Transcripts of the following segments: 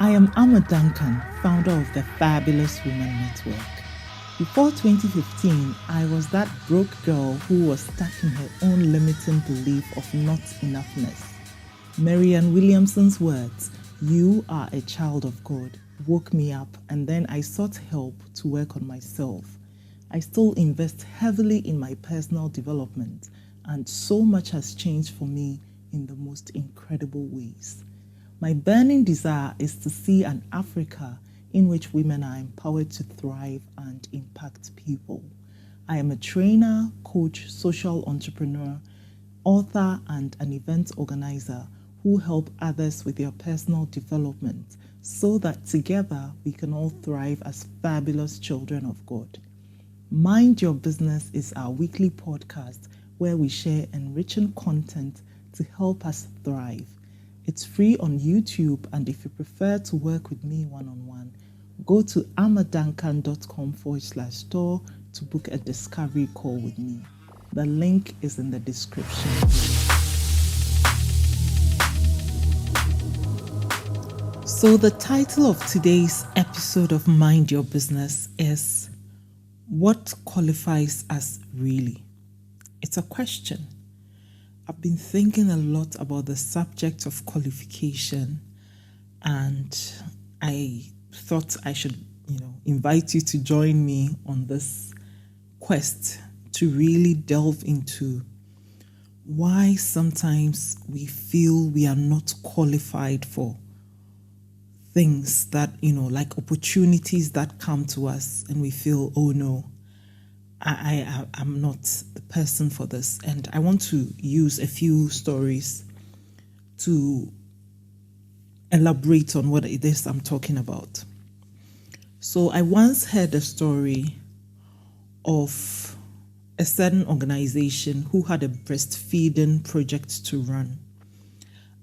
I am Amma Duncan, founder of the Fabulous Woman Network. Before 2015, I was that broke girl who was stuck in her own limiting belief of not enoughness. Marianne Williamson's words, "You are a child of God," woke me up, and then I sought help to work on myself. I still invest heavily in my personal development, and so much has changed for me in the most incredible ways. My burning desire is to see an Africa in which women are empowered to thrive and impact people. I am a trainer, coach, social entrepreneur, author, and an event organizer who help others with their personal development so that together we can all thrive as fabulous children of God. Mind Your Business is our weekly podcast where we share enriching content to help us thrive. It's free on YouTube, and if you prefer to work with me one-on-one, go to amaduncan.com/store to book a discovery call with me. The link is in the description. So the title of today's episode of Mind Your Business is, what qualifies us really? It's a question. I've been thinking a lot about the subject of qualification, and I thought I should, invite you to join me on this quest to really delve into why sometimes we feel we are not qualified for things that, like opportunities that come to us, and we feel, oh no, I'm not the person for this. And I want to use a few stories to elaborate on what it is I'm talking about. So I once heard a story of a certain organization who had a breastfeeding project to run.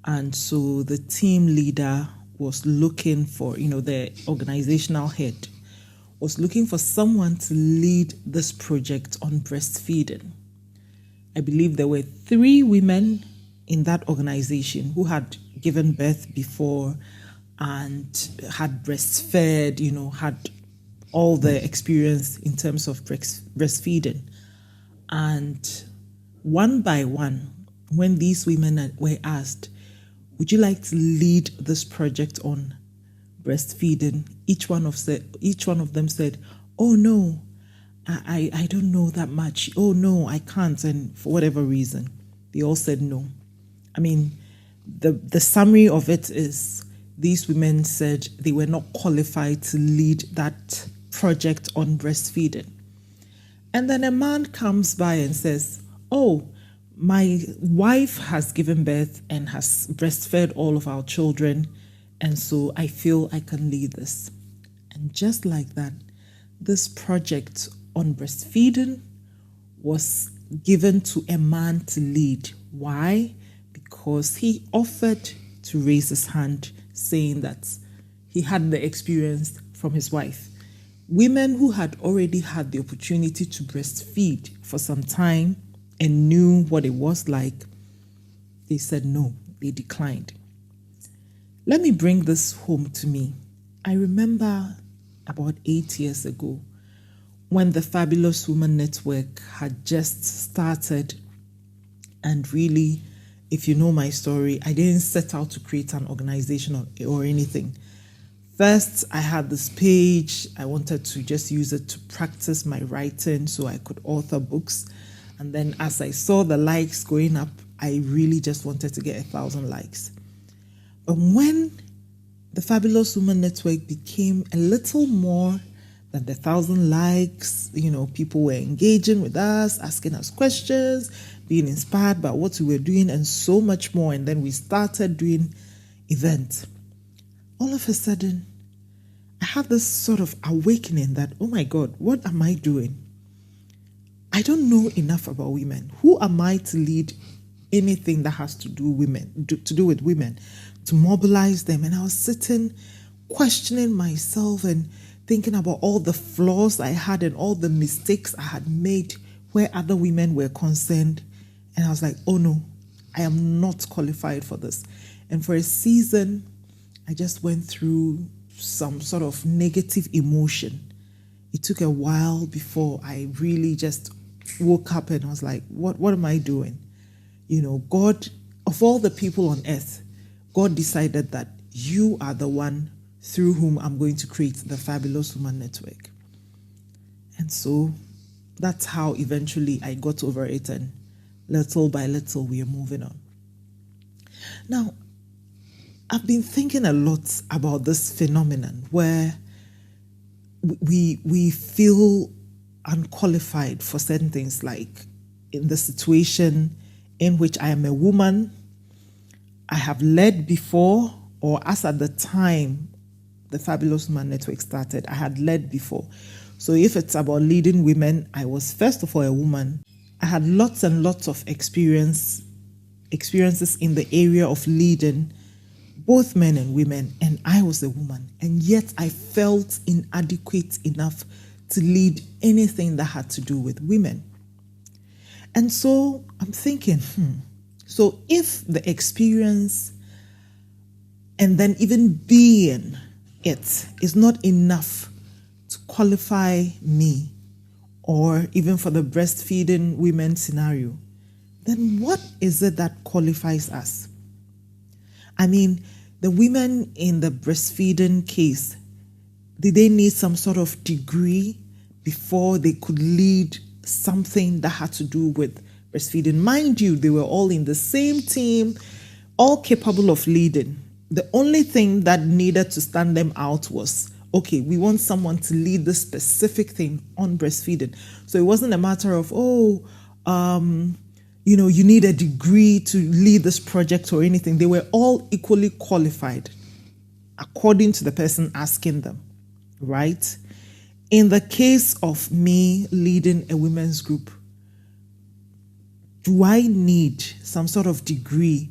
And so the team leader was looking for, the organizational head was looking for someone to lead this project on breastfeeding. I believe there were 3 women in that organization who had given birth before and had breastfed, had all the experience in terms of breastfeeding. And one by one, when these women were asked, would you like to lead this project on breastfeeding, each one of them said, oh no, I don't know that much. Oh no, I can't. And for whatever reason, they all said no. I mean, the summary of it is these women said they were not qualified to lead that project on breastfeeding. And then a man comes by and says, oh, my wife has given birth and has breastfed all of our children, and so I feel I can lead this. And just like that, this project on breastfeeding was given to a man to lead. Why? Because he offered to raise his hand, saying that he had the experience from his wife. Women who had already had the opportunity to breastfeed for some time and knew what it was like, they said no, they declined. Let me bring this home to me. I remember about 8 years ago when the Fabulous Woman Network had just started, and really, if you know my story, I didn't set out to create an organization or anything. First, I had this page. I wanted to just use it to practice my writing so I could author books. And then as I saw the likes going up, I really just wanted to get 1,000 likes. But when the Fabulous Woman Network became a little more than the 1,000 likes, people were engaging with us, asking us questions, being inspired by what we were doing, and so much more. And then we started doing events. All of a sudden, I had this sort of awakening that, oh my God, what am I doing? I don't know enough about women. Who am I to lead anything that has to do with women, to mobilize them? And I was sitting, questioning myself and thinking about all the flaws I had and all the mistakes I had made where other women were concerned. And I was like, oh no, I am not qualified for this. And for a season, I just went through some sort of negative emotion. It took a while before I really just woke up and was like, what am I doing? God, of all the people on earth, God decided that you are the one through whom I'm going to create the Fabulous Woman Network. And so that's how eventually I got over it, and little by little we are moving on. Now, I've been thinking a lot about this phenomenon where we feel unqualified for certain things, like in the situation in which I am a woman, I have led before, or as at the time the Fabulous Woman Network started, I had led before. So if it's about leading women, I was first of all a woman. I had lots and lots of experiences in the area of leading both men and women, and I was a woman. And yet I felt inadequate enough to lead anything that had to do with women. And so I'm thinking, so if the experience and then even being it is not enough to qualify me, or even for the breastfeeding women scenario, then what is it that qualifies us? I mean, the women in the breastfeeding case, did they need some sort of degree before they could lead something that had to do with breastfeeding? Mind you, they were all in the same team, all capable of leading. The only thing that needed to stand them out was, okay, we want someone to lead this specific thing on breastfeeding. So it wasn't a matter of, you need a degree to lead this project or anything. They were all equally qualified according to the person asking them, right? In the case of me leading a women's group, do I need some sort of degree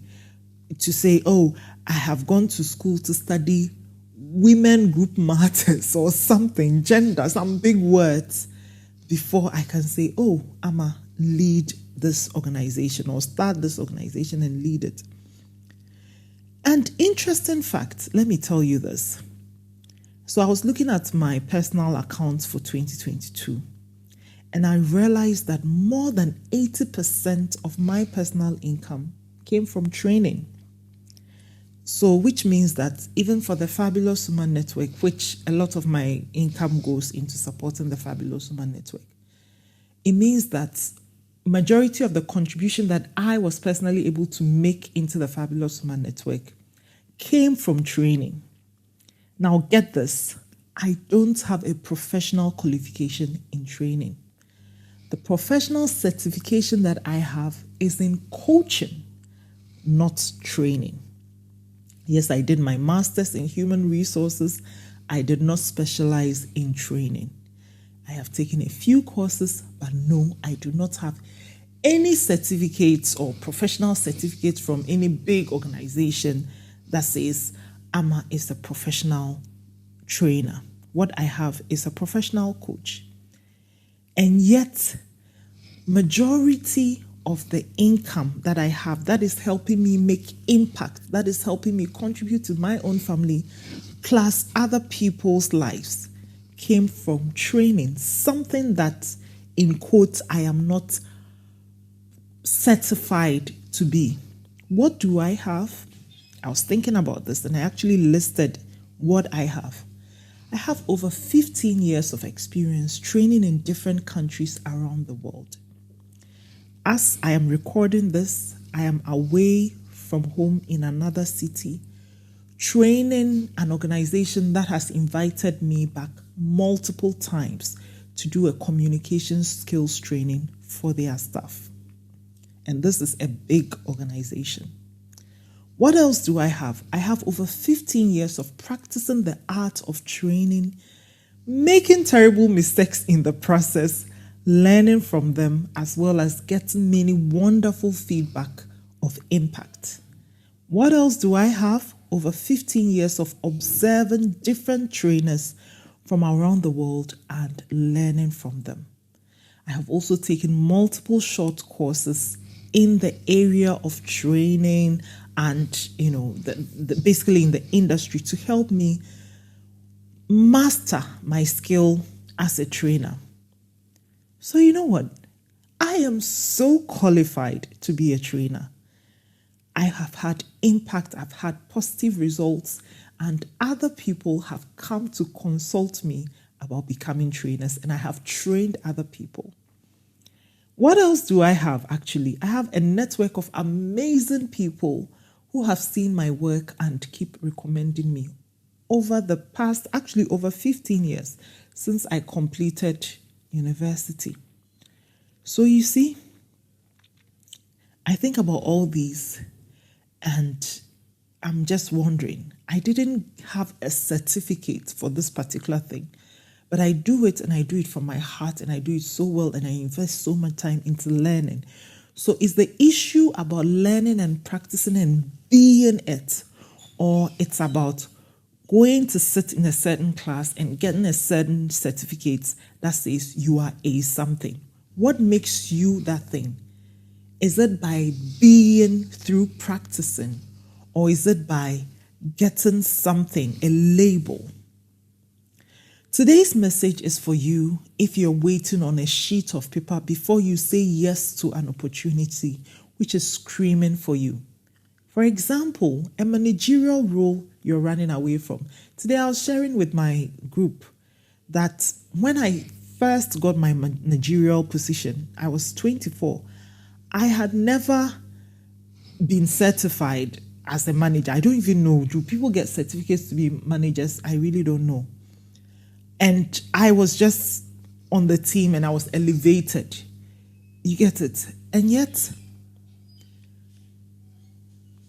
to say, I have gone to school to study women group matters or something, gender, some big words, before I can say, I'ma lead this organization or start this organization and lead it? And interesting fact, let me tell you this. So I was looking at my personal accounts for 2022, and I realized that more than 80% of my personal income came from training. So which means that even for the Fabulous Woman Network, which a lot of my income goes into supporting the Fabulous Woman Network, it means that majority of the contribution that I was personally able to make into the Fabulous Woman Network came from training. Now get this, I don't have a professional qualification in training. The professional certification that I have is in coaching, not training. Yes, I did my master's in human resources. I did not specialize in training. I have taken a few courses, but no, I do not have any certificates or professional certificates from any big organization that says Amma is a professional trainer. What I have is a professional coach. And yet, majority of the income that I have that is helping me make impact, that is helping me contribute to my own family, plus other people's lives, came from training, something that, in quotes, I am not certified to be. What do I have? I was thinking about this and I actually listed what I have. I have over 15 years of experience training in different countries around the world. As I am recording this, I am away from home in another city, training an organization that has invited me back multiple times to do a communication skills training for their staff. And this is a big organization. What else do I have? I have over 15 years of practicing the art of training, making terrible mistakes in the process, learning from them, as well as getting many wonderful feedback of impact. What else do I have? Over 15 years of observing different trainers from around the world and learning from them. I have also taken multiple short courses in the area of training, and, basically in the industry to help me master my skill as a trainer. So you know what? I am so qualified to be a trainer. I have had impact, I've had positive results, and other people have come to consult me about becoming trainers, and I have trained other people. What else do I have actually? I have a network of amazing people who have seen my work and keep recommending me over the past, actually over 15 years since I completed university. So you see, I think about all these and I'm just wondering, I didn't have a certificate for this particular thing, but I do it and I do it from my heart and I do it so well and I invest so much time into learning. So is the issue about learning and practicing and being it, or it's about going to sit in a certain class and getting a certain certificate that says you are a something? What makes you that thing? Is it by being through practicing, or is it by getting something, a label? Today's message is for you if you're waiting on a sheet of paper before you say yes to an opportunity which is screaming for you. For example, a managerial role you're running away from. Today I was sharing with my group that when I first got my managerial position, I was 24. I had never been certified as a manager. I don't even know. Do people get certificates to be managers? I really don't know. And I was just on the team and I was elevated. You get it? And yet,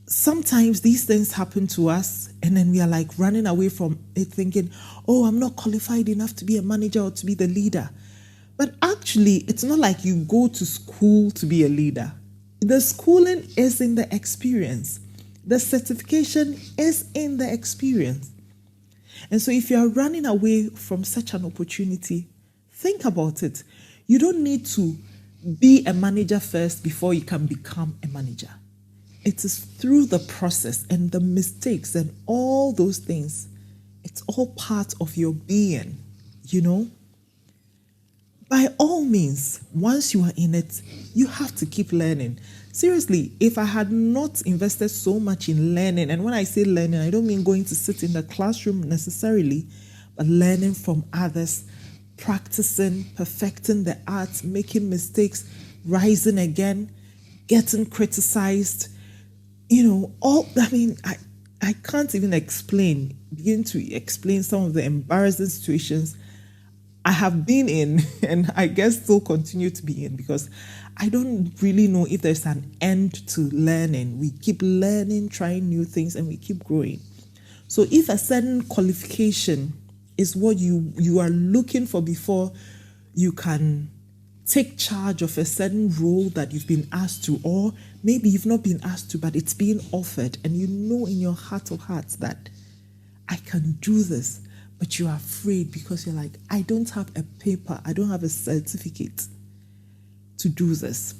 sometimes these things happen to us and then we are like running away from it thinking, oh, I'm not qualified enough to be a manager or to be the leader. But actually, it's not like you go to school to be a leader. The schooling is in the experience. The certification is in the experience. And so if you are running away from such an opportunity, think about it. You don't need to be a manager first before you can become a manager. It is through the process and the mistakes and all those things. It's all part of your being, By all means, once you are in it, you have to keep learning. Seriously, if I had not invested so much in learning, and when I say learning, I don't mean going to sit in the classroom necessarily, but learning from others, practicing, perfecting the art, making mistakes, rising again, getting criticized, I can't even begin to explain some of the embarrassing situations I have been in, and I guess still continue to be in, because I don't really know if there's an end to learning. We keep learning, trying new things, and we keep growing. So if a certain qualification is what you are looking for before you can take charge of a certain role that you've been asked to, or maybe you've not been asked to, but it's being offered, and you know in your heart of hearts that I can do this, but you are afraid because you're like, I don't have a paper, I don't have a certificate to do this.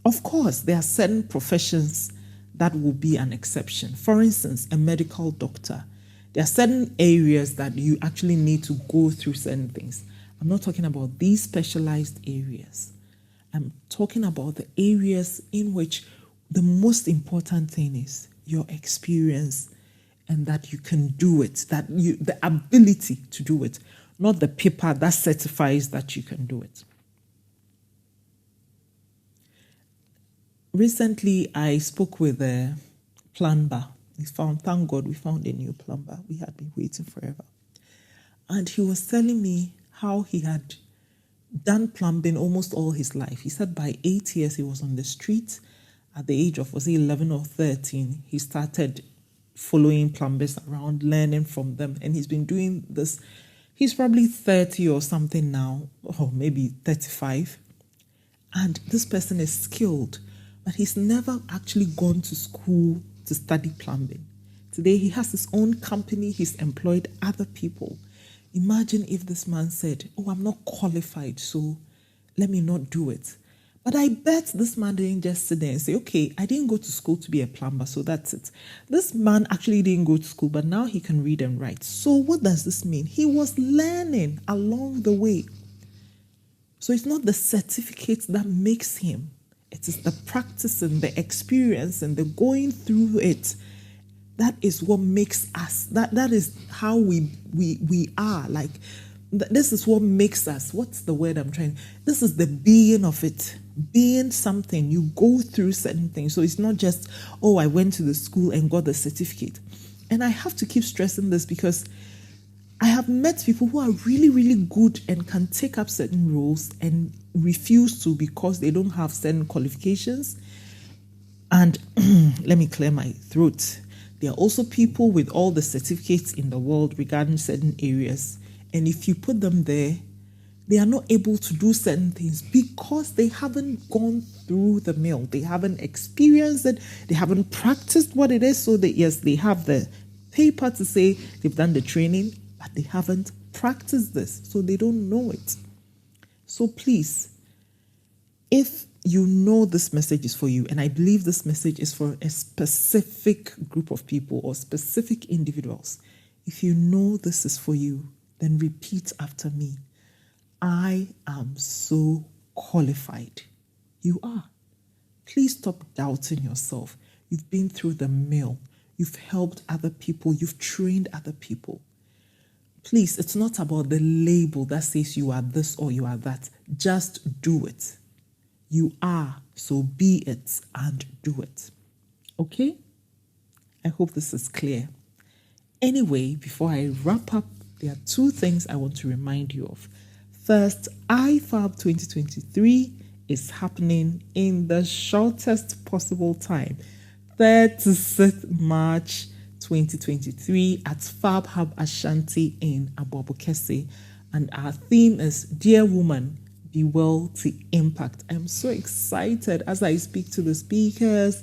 Of course, there are certain professions that will be an exception. For instance, a medical doctor. There are certain areas that you actually need to go through certain things. I'm not talking about these specialized areas. I'm talking about the areas in which the most important thing is your experience and that you can do it, the ability to do it, not the paper that certifies that you can do it. Recently, I spoke with a plumber. Thank God we found a new plumber. We had been waiting forever. And he was telling me how he had done plumbing almost all his life. He said by 8 years he was on the street. At the age of, 11 or 13, he started following plumbers around, learning from them. And he's been doing this. He's probably 30 or something now, or maybe 35. And this person is skilled, but he's never actually gone to school to study plumbing. Today he has his own company. He's employed other people. Imagine if this man said, oh, I'm not qualified, so let me not do it. But I bet this man didn't just sit there and say, okay, I didn't go to school to be a plumber, so that's it. This man actually didn't go to school, but now he can read and write. So what does this mean? He was learning along the way. So it's not the certificate that makes him. It is the practice and the experience and the going through it. That is what makes us. That is how we are. Like, this is what makes us. What's the word I'm trying? This is the being of it. Being something. You go through certain things. So it's not just, oh, I went to the school and got the certificate. And I have to keep stressing this because I have met people who are really, really good and can take up certain roles and refuse to because they don't have certain qualifications. And let me clear my throat. There are also people with all the certificates in the world regarding certain areas. And if you put them there, they are not able to do certain things because they haven't gone through the mill. They haven't experienced it. They haven't practiced what it is. So that, yes, they have the paper to say they've done the training, but they haven't practiced this. So they don't know it. So please, if you know this message is for you, and I believe this message is for a specific group of people or specific individuals, if you know this is for you, then repeat after me. I am so qualified. You are. Please stop doubting yourself. You've been through the mill. You've helped other people. You've trained other people. Please, it's not about the label that says you are this or you are that. Just do it. You are, so be it and do it. Okay? I hope this is clear. Anyway, before I wrap up, there are two things I want to remind you of. First, IFAB 2023 is happening in the shortest possible time, 36th March 2023 at Fab Hub Ashanti in Abuabukese. And our theme is Dear Woman, Be Well to Impact. I'm so excited as I speak to the speakers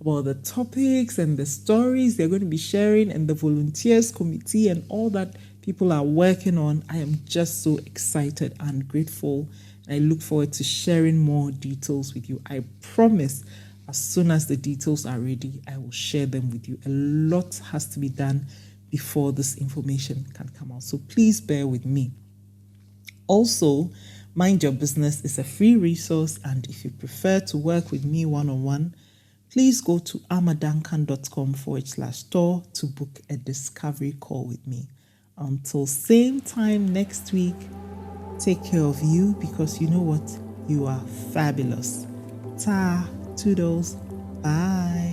about the topics and the stories they're going to be sharing and the volunteers committee and all that people are working on. I am just so excited and grateful. And I look forward to sharing more details with you. I promise as soon as the details are ready, I will share them with you. A lot has to be done before this information can come out. So please bear with me. Also, Mind Your Business is a free resource, and if you prefer to work with me one-on-one, please go to amaduncan.com/store to book a discovery call with me. Until same time next week, take care of you because you know what? You are fabulous. Ta, toodles, bye.